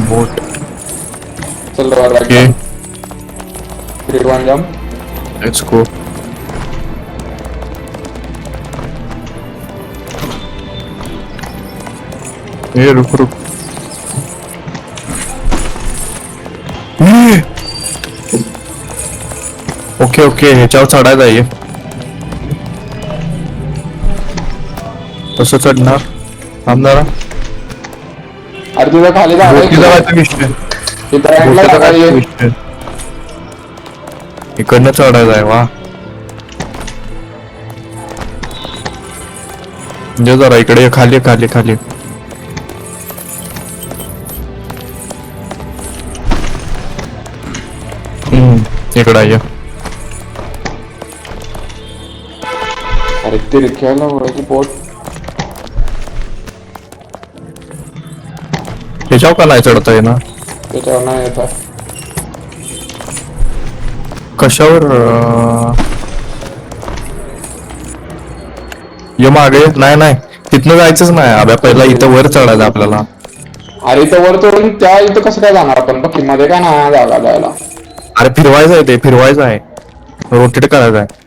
बोट चल रहा right okay grade 1 jump let's go ये रुक रुक ओके ओके ह्याच्यावर चढायला आहे कसं चढणार थांब जरा अरे तुझं खाली बोटीला जागा काय विषय इथं बोटीला काय ये विषय इकडनं चढायला आहे वा म्हणजे जरा इकडे ये, खाली खाली खाली इकडं आहे अरे ते रिक्षाला उडायची पोट ह्याच्यावर का नाही चढता ये ना त्याच्यावर नाही येत कशावर ये मागे नाही नाही तिथनं जायचंच नाही अभ्या पहिला इथं वर चढायचं आपल्याला अरे इथं वर तोडून त्या इथं कसं काय जाणार आपण बघ मध्ये काय नाही जागा जायला अरे फिरवायचं आहे ते फिरवायचं आहे रोटेट करायचं आहे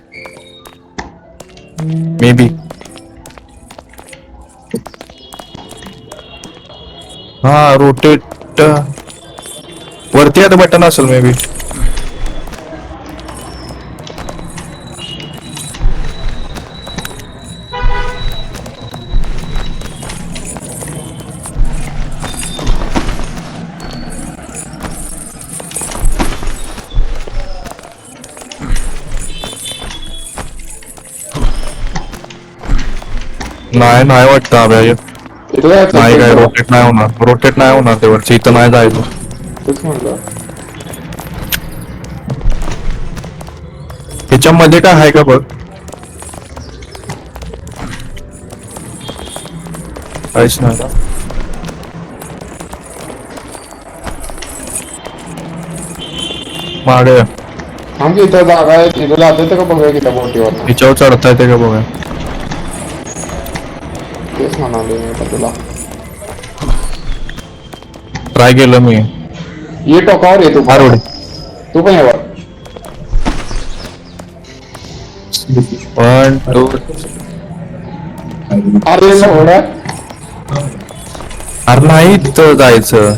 मे बी हा रोटेट वरती आता बटन असेल मे बी नाही नाही वाटतं अभ्या इथं जायचं नाही काय इथं. रोटेट नाही होणार ते वरची इथं नाही जायचं तेच म्हणलं ह्याच्यामध्ये काय आहे का बघ काहीच नाही मागे थांब की इथं जागा आहे इथं जाता येतं का बघूया की त्या बोटीवर ह्याच्यावर चढता येते का बघा तेच म्हणाले मी आता तुला ट्राय केलं मी ये टोकावर ये तू फार उडी तू पण ये वर 1 2 अरे एवढ्या अरे नाही तिथं जायचं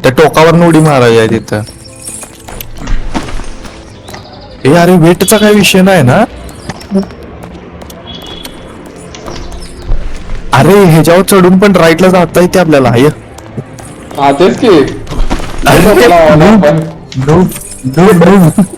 त्या टोकावर उडी मारायची आहे तिथं ए अरे वेटचा काही विषय नाही ना अरे ह्याच्यावर चढून पण राईटला जाता येते आपल्याला हा तेच की अरे, टोकाला no. आपण No.